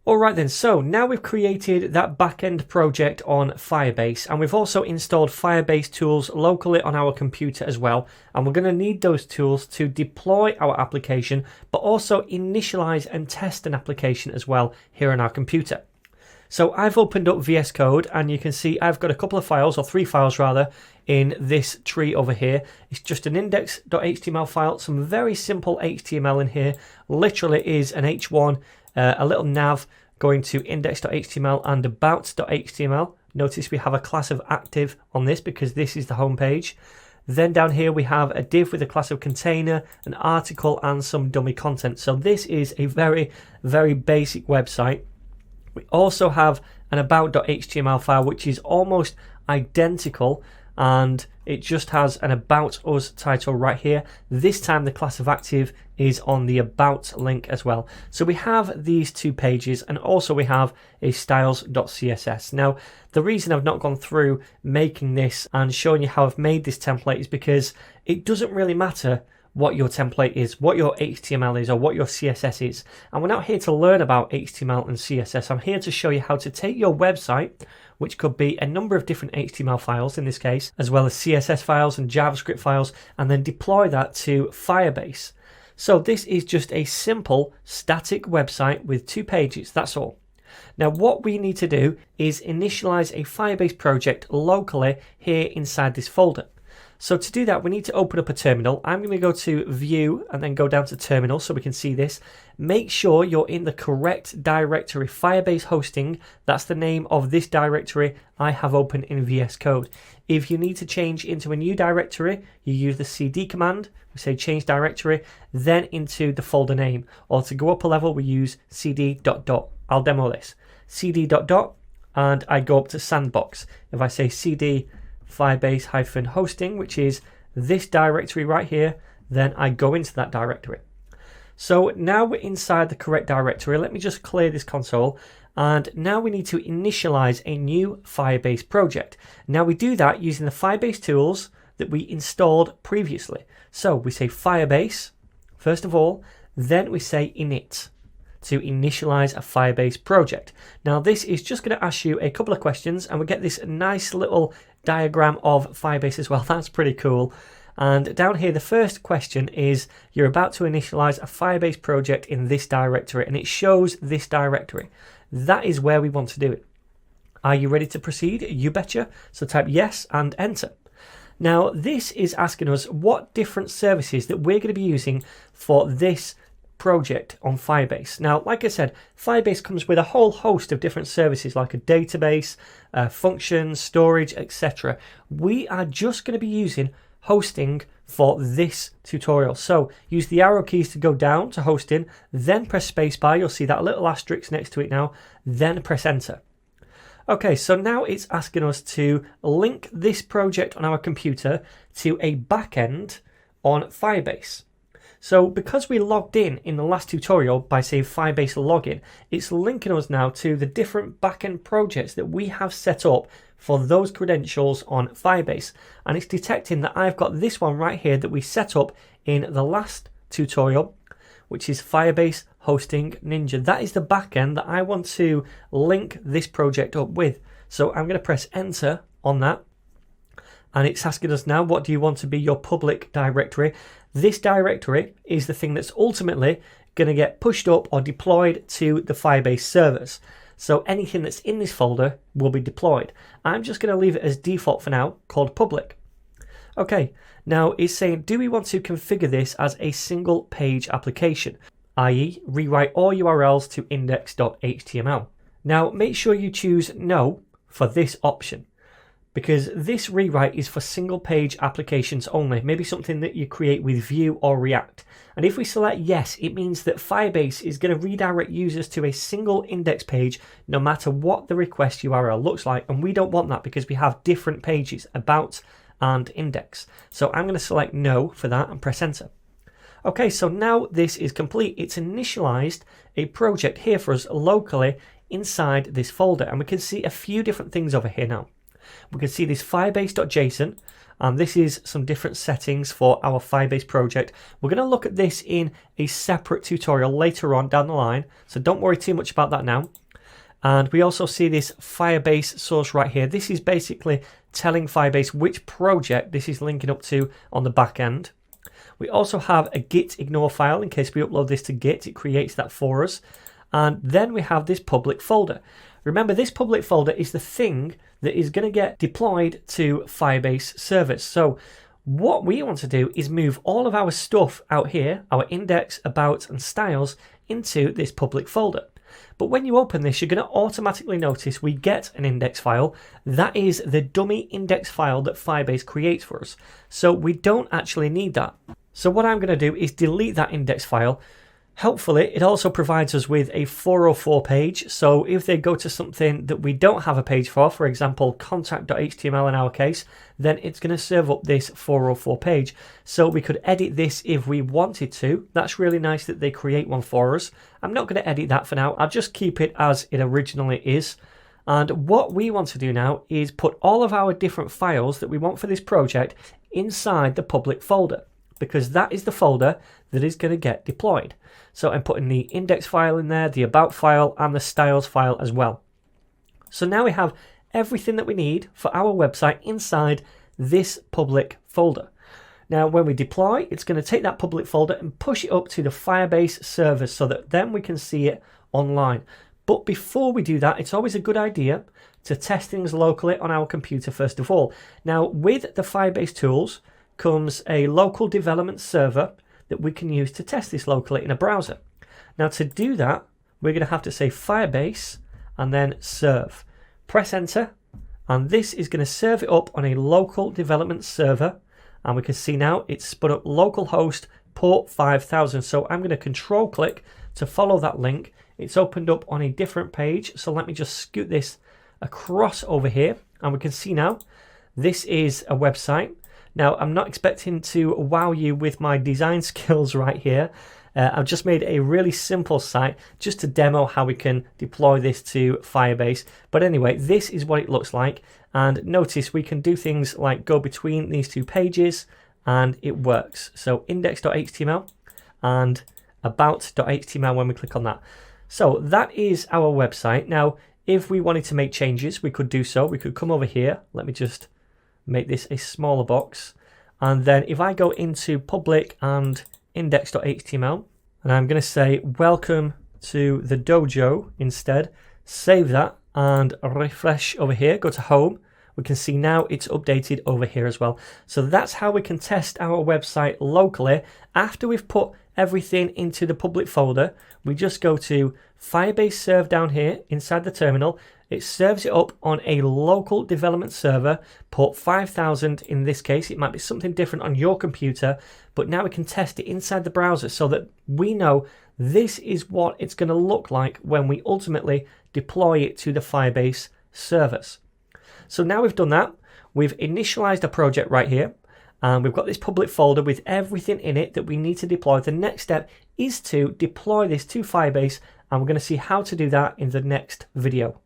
Alright then, so now we've created that backend project on Firebase, and we've also installed Firebase tools locally on our computer as well, and we're going to need those tools to deploy our application but also initialize and test an application as well here on our computer. So I've opened up VS Code, and you can see I've got a couple of files, or 3 files rather, in this tree over here. It's just an index.html file, some very simple HTML in here. Literally is an H1, a little nav going to index.html and about.html. Notice we have a class of active on this because this is the home page. Then down here we have a div with a class of container, an article, and some dummy content. So this is a very, very basic website. We also have an about.html file which is almost identical, and it just has an about us title right here. This time the class of active is on the about link as well. So we have these 2 pages, and also we have a styles.css. Now the reason I've not gone through making this and showing you how I've made this template is because it doesn't really matter what your template is, what your HTML is, or what your CSS is. And we're not here to learn about HTML and CSS. I'm here to show you how to take your website, which could be a number of different HTML files in this case, as well as CSS files and JavaScript files, and then deploy that to Firebase. So this is just a simple static website with 2 pages, that's all. Now what we need to do is initialize a Firebase project locally here inside this folder. So to do that, we need to open up a terminal. I'm going to go to View and then go down to Terminal so we can see this. Make sure you're in the correct directory, Firebase hosting. That's the name of this directory I have open in VS Code. If you need to change into a new directory, you use the CD command. We say change directory, then into the folder name. Or to go up a level, we use cd ... I'll demo this. cd ... and I go up to Sandbox. If I say cd Firebase-hosting, which is this directory right here, then I go into that directory. So now we're inside the correct directory. Let me just clear this console, and now we need to initialize a new Firebase project. Now we do that using the Firebase tools that we installed previously. So we say Firebase first of all, then we say init to initialize a Firebase project. Now this is just going to ask you a couple of questions, and we get this nice little diagram of Firebase as well. That's pretty cool. And down here the first question is, you're about to initialize a Firebase project in this directory, and it shows this directory. That is where we want to do it. Are you ready to proceed? You betcha. So type yes and enter. Now this is asking us what different services that we're going to be using for this project on Firebase. Now, like I said, Firebase comes with a whole host of different services like a database, functions, storage, etc. We are just going to be using hosting for this tutorial. So use the arrow keys to go down to hosting, then press spacebar. You'll see that little asterisk next to it now, then press enter. Okay, so now it's asking us to link this project on our computer to a backend on Firebase. So because we logged in the last tutorial by saying Firebase login, it's linking us now to the different backend projects that we have set up for those credentials on Firebase. And it's detecting that I've got this one right here that we set up in the last tutorial, which is Firebase Hosting Ninja. That is the backend that I want to link this project up with. So I'm going to press enter on that. And it's asking us now, what do you want to be your public directory? This directory is the thing that's ultimately going to get pushed up or deployed to the Firebase servers. So anything that's in this folder will be deployed. I'm just going to leave it as default for now, called public. Okay, now it's saying, do we want to configure this as a single page application, i.e. rewrite all URLs to index.html? Now make sure you choose no for this option, because this rewrite is for single page applications only, maybe something that you create with Vue or React. And if we select yes, it means that Firebase is going to redirect users to a single index page no matter what the request URL looks like, and we don't want that because we have different pages, about and index. So I'm going to select no for that and press enter. Okay, so now this is complete. It's initialized a project here for us locally inside this folder, and we can see a few different things over here now. We can see this firebase.json, and this is some different settings for our Firebase project. We're going to look at this in a separate tutorial later on down the line, so don't worry too much about that now. And we also see this Firebase source right here. This is basically telling Firebase which project this is linking up to on the back end. We also have a git ignore file in case we upload this to Git. It creates that for us. And then we have this public folder. Remember, this public folder is the thing that is going to get deployed to Firebase servers. So what we want to do is move all of our stuff out here, our index, about, and styles, into this public folder. But when you open this, you're going to automatically notice we get an index file. That is the dummy index file that Firebase creates for us. So we don't actually need that. So what I'm going to do is delete that index file. Helpfully, it also provides us with a 404 page. So if they go to something that we don't have a page for example, contact.html in our case, then it's going to serve up this 404 page. So we could edit this if we wanted to. That's really nice that they create one for us. I'm not going to edit that for now. I'll just keep it as it originally is. And what we want to do now is put all of our different files that we want for this project inside the public folder, because that is the folder that is going to get deployed. So I'm putting the index file in there, the about file, and the styles file as well. So now we have everything that we need for our website inside this public folder. Now when we deploy, it's going to take that public folder and push it up to the Firebase servers so that then we can see it online. But before we do that, it's always a good idea to test things locally on our computer first of all. Now with the Firebase tools comes a local development server that we can use to test this locally in a browser. Now to do that, we're going to have to say Firebase and then serve. Press enter, and this is going to serve it up on a local development server, and we can see now it's spun up localhost port 5000. So I'm going to control click to follow that link. It's opened up on a different page, so let me just scoot this across over here, and we can see now this is a website. Now, I'm not expecting to wow you with my design skills right here. I've just made a really simple site just to demo how we can deploy this to Firebase. But anyway, this is what it looks like. And notice we can do things like go between these two pages and it works. So index.html and about.html when we click on that. So that is our website. Now, if we wanted to make changes, we could do so. We could come over here. Let me just make this a smaller box, and then if I go into public and index.html, and I'm going to say welcome to the dojo instead, save that and refresh over here, go to home, we can see now it's updated over here as well. So that's how we can test our website locally. After we've put everything into the public folder, we just go to Firebase serve down here inside the terminal. It serves it up on a local development server, port 5000 in this case. It might be something different on your computer, but now we can test it inside the browser so that we know this is what it's going to look like when we ultimately deploy it to the Firebase servers. So now we've done that, we've initialized a project right here, and we've got this public folder with everything in it that we need to deploy. The next step is to deploy this to Firebase, and we're going to see how to do that in the next video.